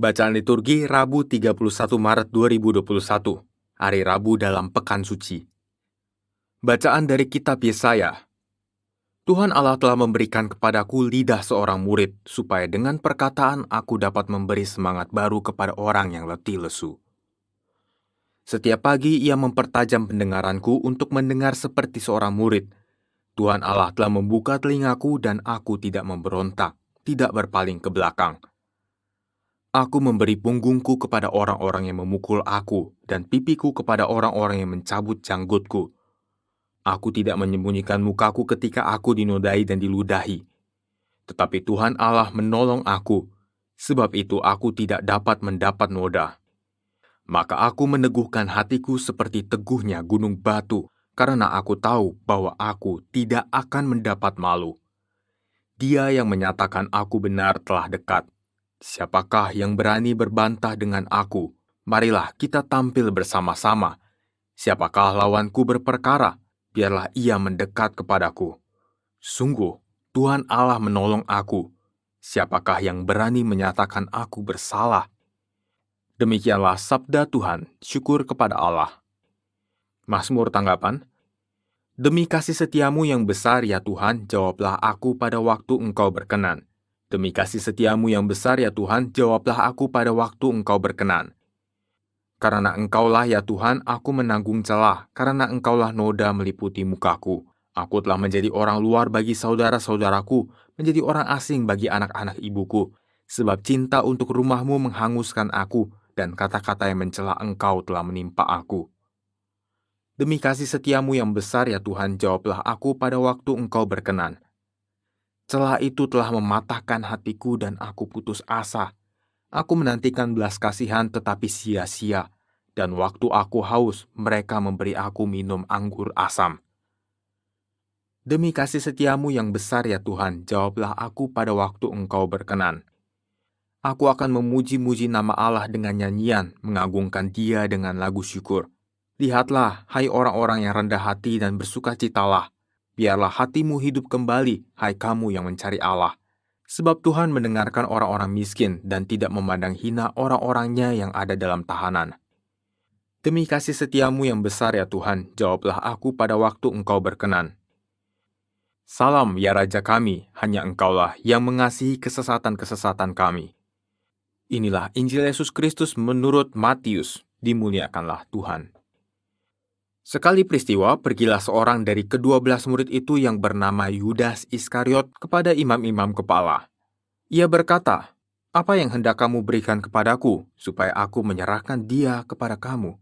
Bacaan liturgi Rabu 31 Maret 2021, hari Rabu dalam Pekan Suci. Bacaan dari Kitab Yesaya. Tuhan Allah telah memberikan kepadaku lidah seorang murid, supaya dengan perkataan aku dapat memberi semangat baru kepada orang yang letih lesu. Setiap pagi ia mempertajam pendengaranku untuk mendengar seperti seorang murid. Tuhan Allah telah membuka telingaku dan aku tidak memberontak, tidak berpaling ke belakang. Aku memberi punggungku kepada orang-orang yang memukul aku, dan pipiku kepada orang-orang yang mencabut janggutku. Aku tidak menyembunyikan mukaku ketika aku dinodai dan diludahi. Tetapi Tuhan Allah menolong aku, sebab itu aku tidak dapat mendapat noda. Maka aku meneguhkan hatiku seperti teguhnya gunung batu, karena aku tahu bahwa aku tidak akan mendapat malu. Dia yang menyatakan aku benar telah dekat. Siapakah yang berani berbantah dengan aku? Marilah kita tampil bersama-sama. Siapakah lawanku berperkara? Biarlah ia mendekat kepadaku. Sungguh, Tuhan Allah menolong aku. Siapakah yang berani menyatakan aku bersalah? Demikianlah sabda Tuhan, syukur kepada Allah. Mazmur tanggapan. Demi kasih setiamu yang besar ya Tuhan, jawablah aku pada waktu Engkau berkenan. Demi kasih setiamu yang besar ya Tuhan, jawablah aku pada waktu Engkau berkenan. Karena Engkaulah ya Tuhan, aku menanggung celah, karena Engkaulah noda meliputi mukaku. Aku telah menjadi orang luar bagi saudara-saudaraku, menjadi orang asing bagi anak-anak ibuku. Sebab cinta untuk rumahmu menghanguskan aku, dan kata-kata yang mencela Engkau telah menimpa aku. Demi kasih setiamu yang besar ya Tuhan, jawablah aku pada waktu Engkau berkenan. Celah itu telah mematahkan hatiku dan aku putus asa. Aku menantikan belas kasihan tetapi sia-sia, dan waktu aku haus, mereka memberi aku minum anggur asam. Demi kasih setiamu yang besar ya Tuhan, jawablah aku pada waktu Engkau berkenan. Aku akan memuji-muji nama Allah dengan nyanyian, mengagungkan Dia dengan lagu syukur. Lihatlah, hai orang-orang yang rendah hati dan bersukacitalah. Biarlah hatimu hidup kembali, hai kamu yang mencari Allah. Sebab Tuhan mendengarkan orang-orang miskin dan tidak memandang hina orang-orangnya yang ada dalam tahanan. Demi kasih setiamu yang besar ya Tuhan, jawablah aku pada waktu Engkau berkenan. Salam ya Raja kami, hanya Engkaulah yang mengasihi kesesatan-kesesatan kami. Inilah Injil Yesus Kristus menurut Matius, dimuliakanlah Tuhan. Sekali peristiwa, pergilah seorang dari ke-12 murid itu yang bernama Yudas Iskariot kepada imam-imam kepala. Ia berkata, "Apa yang hendak kamu berikan kepadaku, supaya aku menyerahkan dia kepada kamu?"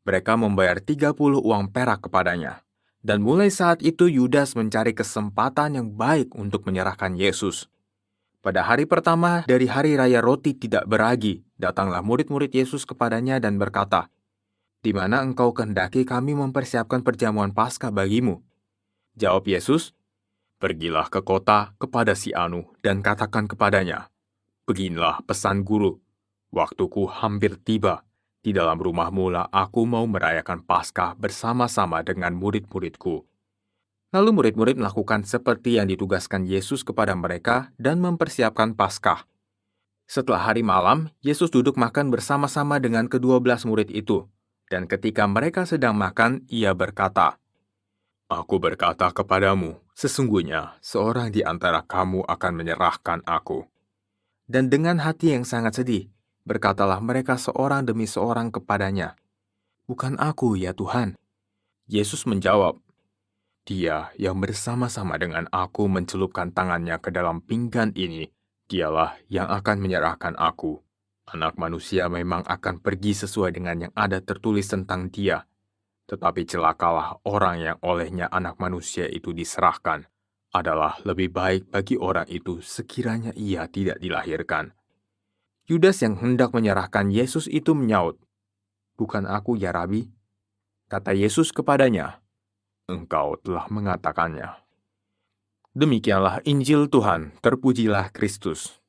Mereka membayar 30 uang perak kepadanya. Dan mulai saat itu Yudas mencari kesempatan yang baik untuk menyerahkan Yesus. Pada hari pertama dari hari raya roti tidak beragi, datanglah murid-murid Yesus kepadanya dan berkata, "Di mana engkau kehendaki kami mempersiapkan perjamuan Paskah bagimu?" Jawab Yesus, "Pergilah ke kota kepada si Anu dan katakan kepadanya, beginilah pesan guru, waktuku hampir tiba. Di dalam rumahmu lah aku mau merayakan Paskah bersama-sama dengan murid-muridku." Lalu murid-murid melakukan seperti yang ditugaskan Yesus kepada mereka dan mempersiapkan Paskah. Setelah hari malam, Yesus duduk makan bersama-sama dengan ke-12 murid itu. Dan ketika mereka sedang makan, ia berkata, "Aku berkata kepadamu, sesungguhnya seorang di antara kamu akan menyerahkan aku." Dan dengan hati yang sangat sedih, berkatalah mereka seorang demi seorang kepadanya, "Bukan aku, ya Tuhan." Yesus menjawab, "Dia yang bersama-sama dengan aku mencelupkan tangannya ke dalam pinggan ini, dialah yang akan menyerahkan aku. Anak manusia memang akan pergi sesuai dengan yang ada tertulis tentang dia. Tetapi celakalah orang yang olehnya anak manusia itu diserahkan. Adalah lebih baik bagi orang itu sekiranya ia tidak dilahirkan." Yudas yang hendak menyerahkan Yesus itu menyaut, "Bukan aku ya Rabi?" Kata Yesus kepadanya, "Engkau telah mengatakannya." Demikianlah Injil Tuhan, terpujilah Kristus.